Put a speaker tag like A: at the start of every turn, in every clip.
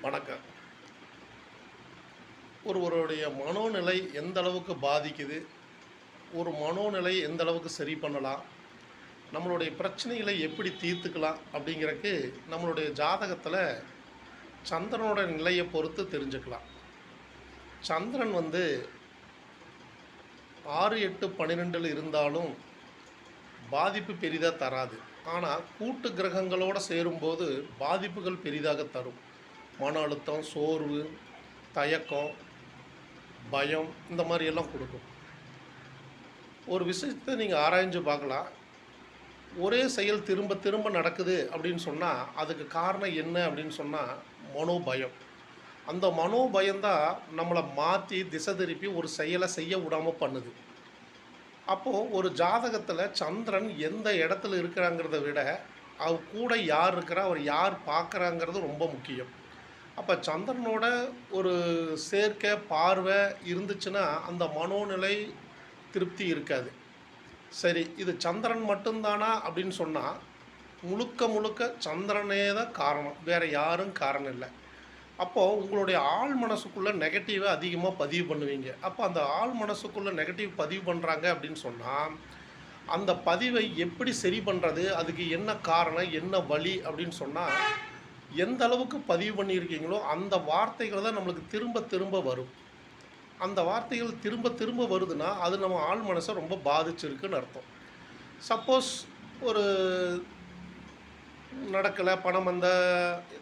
A: வணக்கம். ஒருவருடைய மனோநிலை எந்த அளவுக்கு பாதிக்குது, ஒரு மனோநிலை எந்த அளவுக்கு சரி பண்ணலாம், நம்மளுடைய பிரச்சனைகளை எப்படி தீர்த்துக்கலாம் அப்படிங்கிறக்கு நம்மளுடைய ஜாதகத்தில் சந்திரனோட நிலையை பொறுத்து தெரிஞ்சுக்கலாம். சந்திரன் 6, 8, 12 இருந்தாலும் பாதிப்பு பெரிதாக தராது. ஆனால் கூட்டு கிரகங்களோடு சேரும்போது பாதிப்புகள் பெரிதாக தரும். மன அழுத்தம், சோர்வு, தயக்கம், பயம் இந்த மாதிரியெல்லாம் கொடுக்கும். ஒரு விஷயத்தை நீங்கள் ஆராய்ஞ்சு பார்க்கலாம். ஒரே செயல் திரும்ப திரும்ப நடக்குது அப்படின்னு சொன்னால் அதுக்கு காரணம் என்ன அப்படின்னு சொன்னால் மனோபயம். அந்த மனோபயம்தான் நம்மளை மாற்றி திசை திருப்பி ஒரு செயலை செய்ய விடாமல் பண்ணுது. அப்போது ஒரு ஜாதகத்தில் சந்திரன் எந்த இடத்துல இருக்கிறாங்கிறத விட அவர் கூட யார் இருக்கிறா, அவர் யார் பார்க்குறாங்கிறது ரொம்ப முக்கியம். அப்போ சந்திரனோட ஒரு சேர்க்கை பார்வை இருந்துச்சுன்னா அந்த மனோநிலை திருப்தி இருக்காது. சரி, இது சந்திரன் மட்டும்தானா அப்படின்னு சொன்னால் முழுக்க முழுக்க சந்திரனே தான் காரணம், வேறு யாரும் காரணம் இல்லை. அப்போது உங்களுடைய ஆள் மனசுக்குள்ளே நெகட்டிவை அதிகமாக பதிவு பண்ணுவீங்க. அப்போ அந்த ஆள் மனசுக்குள்ளே நெகட்டிவ் பதிவு பண்ணுறாங்க அப்படின்னு சொன்னால் அந்த பதிவை எப்படி சரி பண்ணுறது, அதுக்கு என்ன காரணம், என்ன வழி அப்படின்னு சொன்னால் எந்த அளவுக்கு பதிவு பண்ணியிருக்கீங்களோ அந்த வார்த்தைகள் தான் நம்மளுக்கு திரும்ப திரும்ப வரும். அந்த வார்த்தைகள் திரும்ப திரும்ப வருதுன்னா அது நம்ம ஆள் மனசை ரொம்ப பாதிச்சிருக்குன்னு அர்த்தம். சப்போஸ் ஒரு நடக்கலை, பணம்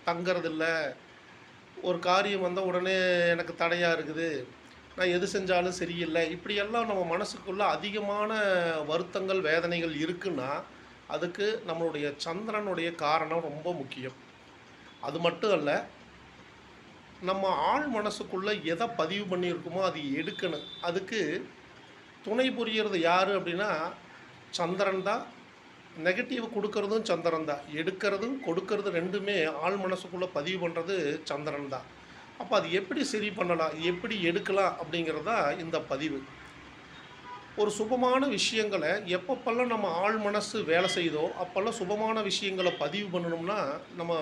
A: தங்கிறதில்ல, ஒரு காரியம் உடனே எனக்கு தடையாக இருக்குது, நான் எது செஞ்சாலும் சரியில்லை, இப்படியெல்லாம் நம்ம மனசுக்குள்ளே அதிகமான வருத்தங்கள் வேதனைகள் இருக்குன்னா அதுக்கு நம்மளுடைய சந்திரனுடைய காரணம் ரொம்ப முக்கியம். அது மட்டும் அல்ல, நம்ம ஆள் மனசுக்குள்ளே எதை பதிவு பண்ணியிருக்குமோ அது எடுக்கணும். அதுக்கு துணை புரிகிறது யார் அப்படின்னா சந்திரன் தான். நெகட்டிவ் கொடுக்கறதும் சந்திரன் தான், எடுக்கிறதும் கொடுக்கறது ரெண்டுமே ஆள் மனசுக்குள்ளே பதிவு பண்ணுறது சந்திரன் தான். அப்போ அது எப்படி சரி பண்ணலாம், எப்படி எடுக்கலாம் அப்படிங்கிறது தான் இந்த பதிவு. ஒரு சுபமான விஷயங்களை எப்பப்பெல்லாம் நம்ம ஆள் மனசு வேலை செய்தோ அப்போல்லாம் சுபமான விஷயங்களை பதிவு பண்ணணும்னா நம்ம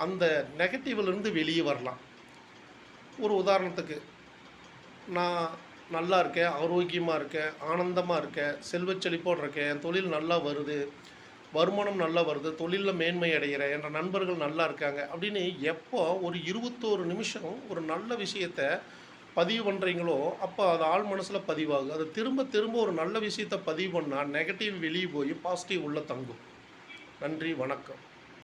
A: அந்த நெகட்டிவ்லேருந்து வெளியே வரலாம். ஒரு உதாரணத்துக்கு, நான் நல்லா இருக்கேன், ஆரோக்கியமாக இருக்கேன், ஆனந்தமாக இருக்கேன், செல்வச் செழிப்போடு இருக்கேன், என் தொழில் நல்லா வருது, வருமானம் நல்லா வருது, தொழிலில் மேன்மை அடைகிறேன், என்ற நண்பர்கள் நல்லா இருக்காங்க அப்படின்னு எப்போ ஒரு 21 நிமிஷம் ஒரு நல்ல விஷயத்தை பதிவு பண்ணுறீங்களோ அப்போ அது ஆள் மனசில் பதிவாகும். அது திரும்ப திரும்ப ஒரு நல்ல விஷயத்தை பதிவு பண்ணால் நெகட்டிவ் வெளியே போய் பாசிட்டிவ் உள்ளே தங்கும். நன்றி, வணக்கம்.